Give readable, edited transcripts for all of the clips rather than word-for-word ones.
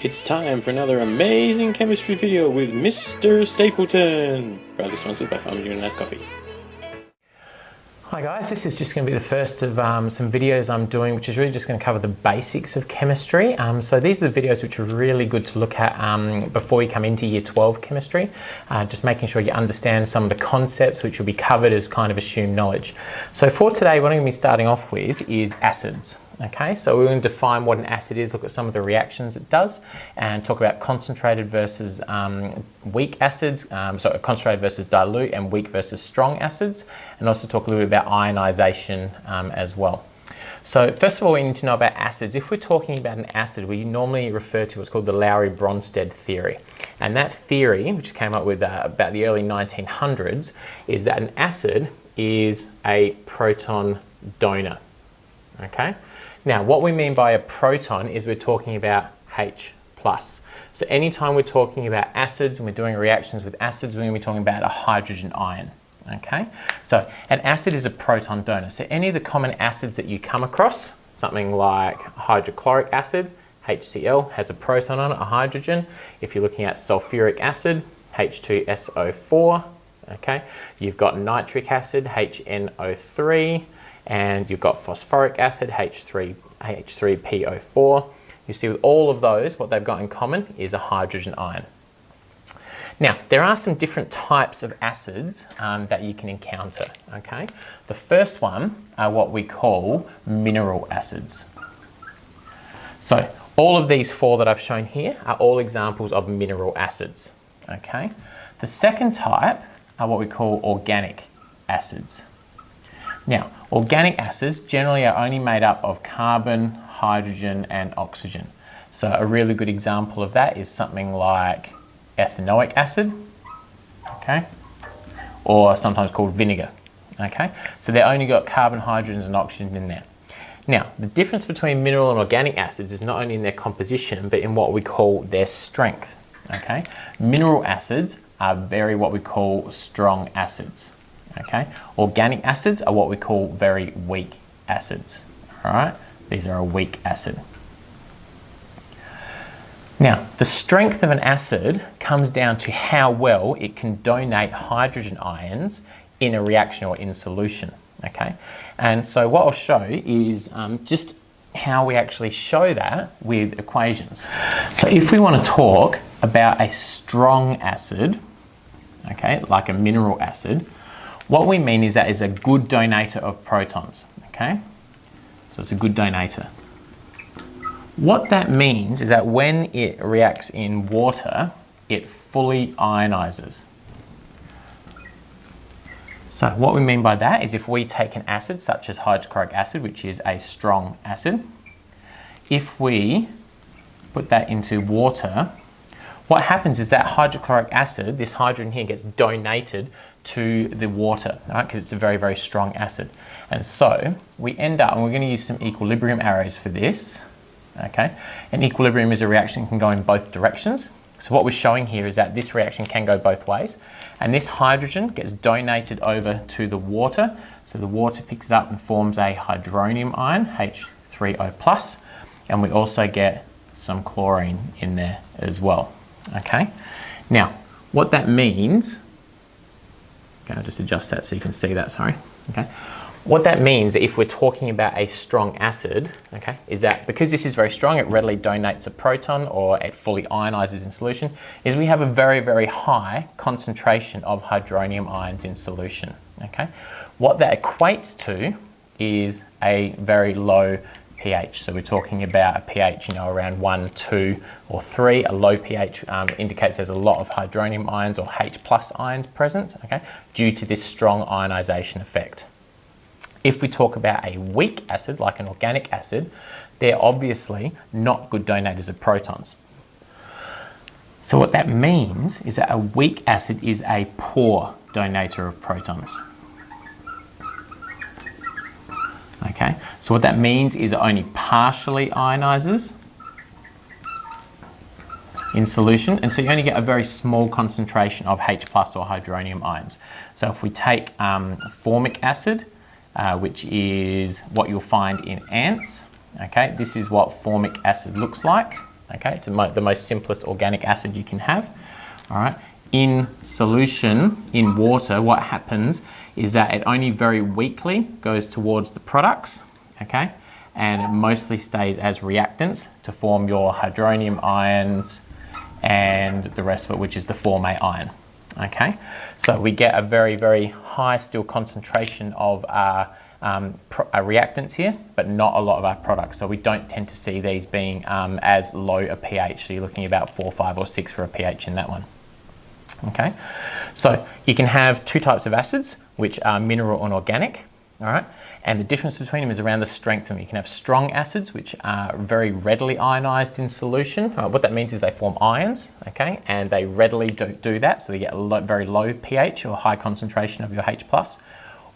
It's time for another amazing chemistry video with Mr. Stapleton, proudly sponsored by Farmers Union Nice Coffee. Hi guys, this is just going to be the first of some videos I'm doing, which is really just going to cover the basics of chemistry. So these are the videos which are really good to look at before you come into Year 12 chemistry, just making sure you understand some of the concepts which will be covered as kind of assumed knowledge. So for today, what I'm going to be starting off with is acids. Okay, so we're going to define what an acid is, look at some of the reactions it does, and talk about concentrated versus weak acids, so concentrated versus dilute, and weak versus strong acids, and also talk a little bit about ionization as well. So first of all, we need to know about acids. If we're talking about an acid, we normally refer to what's called the Lowry-Bronsted theory. And that theory, which came up with about the early 1900s, is that an acid is a proton donor. Okay? Now, what we mean by a proton is we're talking about H+. So anytime we're talking about acids and we're doing reactions with acids, we're going to be talking about a hydrogen ion. Okay, so an acid is a proton donor. So any of the common acids that you come across, something like hydrochloric acid, HCl, has a proton on it, a hydrogen. If you're looking at sulfuric acid, H2SO4. Okay, you've got nitric acid, HNO3. And you've got phosphoric acid, H3PO4. You see with all of those, what they've got in common is a hydrogen ion. Now, there are some different types of acids that you can encounter, okay? The first one are what we call mineral acids. So, all of these four that I've shown here are all examples of mineral acids, okay? The second type are what we call organic acids. Now, organic acids generally are only made up of carbon, hydrogen, and oxygen. So a really good example of that is something like ethanoic acid, okay, or sometimes called vinegar, okay. So they've only got carbon, hydrogens, and oxygen in there. Now, the difference between mineral and organic acids is not only in their composition, but in what we call their strength, okay. Mineral acids are very what we call strong acids. Okay, organic acids are what we call very weak acids. All right, these are a weak acid. Now, the strength of an acid comes down to how well it can donate hydrogen ions in a reaction or in solution. Okay, and so what I'll show is just how we actually show that with equations. So if we want to talk about a strong acid, okay, like a mineral acid, what we mean is that it's a good donator of protons, okay? So it's a good donator. What that means is that when it reacts in water, it fully ionizes. So what we mean by that is if we take an acid such as hydrochloric acid, which is a strong acid, if we put that into water, what happens is that hydrochloric acid, this hydrogen here, gets donated to the water, right? Because it's a very, very strong acid. And so we end up, and we're going to use some equilibrium arrows for this, okay? And equilibrium is a reaction that can go in both directions. So what we're showing here is that this reaction can go both ways. And this hydrogen gets donated over to the water. So the water picks it up and forms a hydronium ion, H3O+. And we also get some chlorine in there as well. Okay, now what that means, okay, I'll just adjust that so you can see that, sorry. Okay, what that means that if we're talking about a strong acid, okay, is that because this is very strong, it readily donates a proton or it fully ionizes in solution, is we have a very, very high concentration of hydronium ions in solution. Okay, what that equates to is a very low pH. So we're talking about a pH, around 1, 2, or 3. A low pH indicates there's a lot of hydronium ions or H+ ions present, okay, due to this strong ionization effect. If we talk about a weak acid, like an organic acid, they're obviously not good donators of protons. So what that means is that a weak acid is a poor donator of protons. Okay, so what that means is it only partially ionizes in solution, and so you only get a very small concentration of H+ or hydronium ions. So if we take formic acid, which is what you'll find in ants, okay, this is what formic acid looks like. Okay, it's the most simplest organic acid you can have. All right. In solution, in water, what happens is that it only very weakly goes towards the products, okay? And it mostly stays as reactants to form your hydronium ions and the rest of it, which is the Form A ion, okay? So we get a very, very high still concentration of our reactants here, but not a lot of our products. So we don't tend to see these being as low a pH. So you're looking about 4, 5 or 6 for a pH in that one. Okay, so you can have two types of acids, which are mineral and organic, all right? And the difference between them is around the strength of them. You can have strong acids, which are very readily ionized in solution. What that means is they form ions, okay? And they readily do that, so you get a very low pH or high concentration of your H+.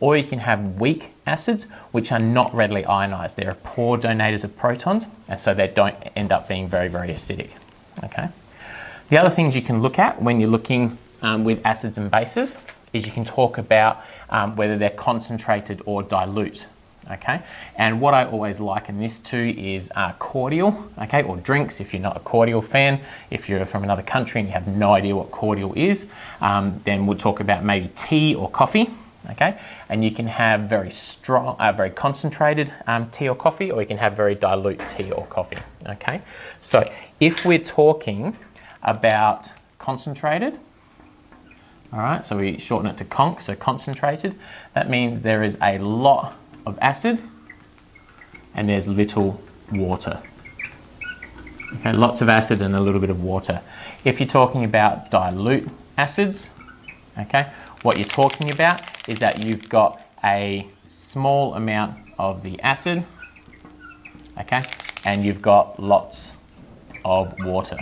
Or you can have weak acids, which are not readily ionized. They're poor donators of protons, and so they don't end up being very, very acidic, okay? The other things you can look at when you're looking with acids and bases is you can talk about whether they're concentrated or dilute, okay? And what I always liken this to is cordial, okay, or drinks if you're not a cordial fan. If you're from another country and you have no idea what cordial is, then we'll talk about maybe tea or coffee, okay? And you can have very strong, very concentrated tea or coffee, or you can have very dilute tea or coffee, okay? So if we're talking about concentrated, all right, so we shorten it to conc, so concentrated, that means there is a lot of acid and there's little water. Okay, lots of acid and a little bit of water. If you're talking about dilute acids, okay, what you're talking about is that you've got a small amount of the acid, okay, and you've got lots of water.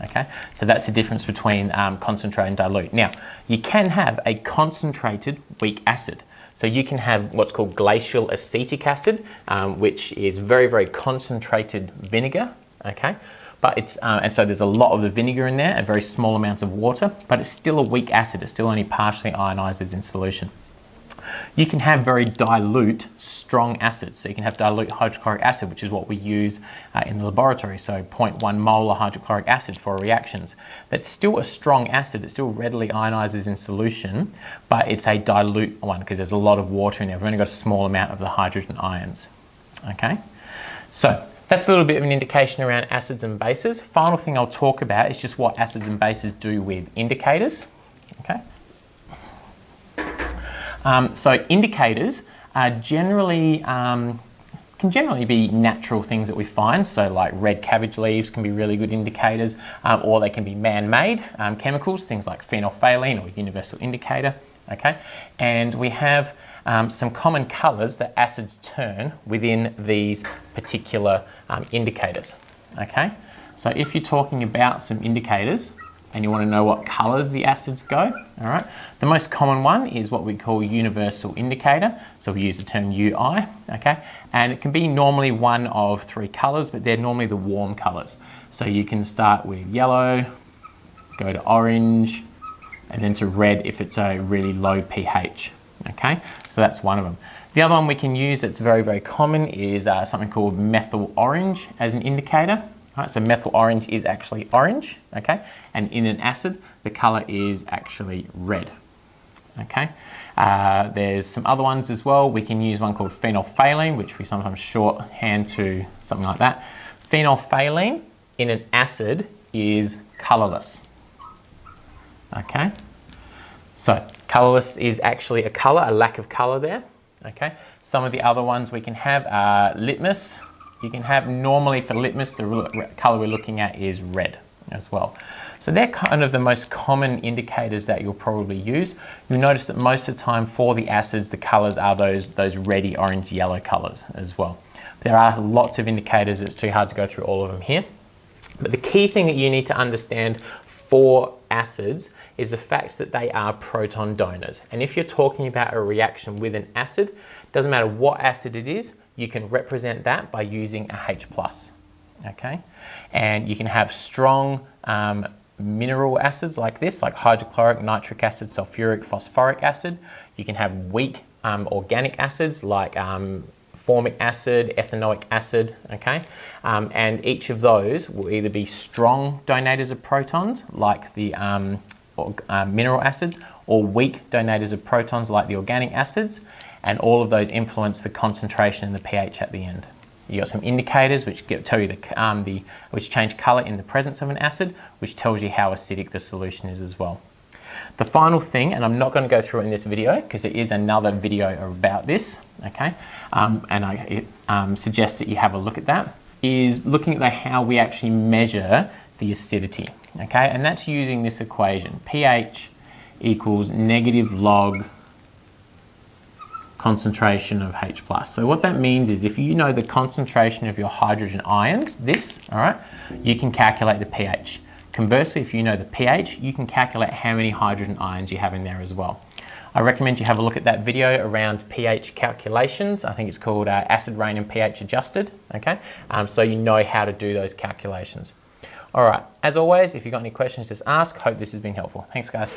Okay, so that's the difference between concentrate and dilute. Now, you can have a concentrated weak acid. So you can have what's called glacial acetic acid, which is very, very concentrated vinegar, okay? But it's, and so there's a lot of the vinegar in there and very small amounts of water, but it's still a weak acid. It still only partially ionizes in solution. You can have very dilute, strong acids. So you can have dilute hydrochloric acid, which is what we use in the laboratory. So 0.1 molar hydrochloric acid for reactions. That's still a strong acid. It still readily ionizes in solution, but it's a dilute one because there's a lot of water in there. We've only got a small amount of the hydrogen ions. Okay, so that's a little bit of an indication around acids and bases. Final thing I'll talk about is just what acids and bases do with indicators. Okay. So indicators are generally, can generally be natural things that we find. So like red cabbage leaves can be really good indicators, or they can be man-made chemicals, things like phenolphthalein or universal indicator, okay? And we have some common colors that acids turn within these particular indicators, okay? So if you're talking about some indicators, and you want to know what colors the acids go, all right? The most common one is what we call universal indicator. So we use the term UI, okay? And it can be normally one of 3 colors, but they're normally the warm colors. So you can start with yellow, go to orange, and then to red if it's a really low pH, okay? So that's one of them. The other one we can use that's very, very common is something called methyl orange as an indicator. All right, so methyl orange is actually orange, okay? And in an acid, the color is actually red, okay? There's some other ones as well. We can use one called phenolphthalein, which we sometimes shorthand to something like that. Phenolphthalein in an acid is colorless, okay? So colorless is actually a color, a lack of color there, okay? Some of the other ones we can have are litmus. You can have, normally for litmus, the color we're looking at is red as well. So they're kind of the most common indicators that you'll probably use. You'll notice that most of the time for the acids, the colors are those reddy, orange, yellow colors as well. There are lots of indicators. It's too hard to go through all of them here. But the key thing that you need to understand for acids is the fact that they are proton donors. And if you're talking about a reaction with an acid, doesn't matter what acid it is, you can represent that by using a H+, okay? And you can have strong mineral acids like this, like hydrochloric, nitric acid, sulfuric, phosphoric acid. You can have weak organic acids like formic acid, ethanoic acid, okay? And each of those will either be strong donators of protons, like the mineral acids, or weak donators of protons, like the organic acids, and all of those influence the concentration and the pH at the end. You got some indicators which tell you which change colour in the presence of an acid, which tells you how acidic the solution is as well. The final thing, and I'm not going to go through it in this video because there is another video about this, okay, and I suggest that you have a look at that, is looking at how we actually measure the acidity, okay, and that's using this equation, pH equals negative log concentration of H+. So what that means is if you know the concentration of your hydrogen ions, all right, you can calculate the pH. Conversely, if you know the pH, you can calculate how many hydrogen ions you have in there as well. I recommend you have a look at that video around pH calculations. I think it's called Acid Rain and pH Adjusted, okay? So you know how to do those calculations. All right, as always, if you've got any questions, just ask. Hope this has been helpful. Thanks, guys.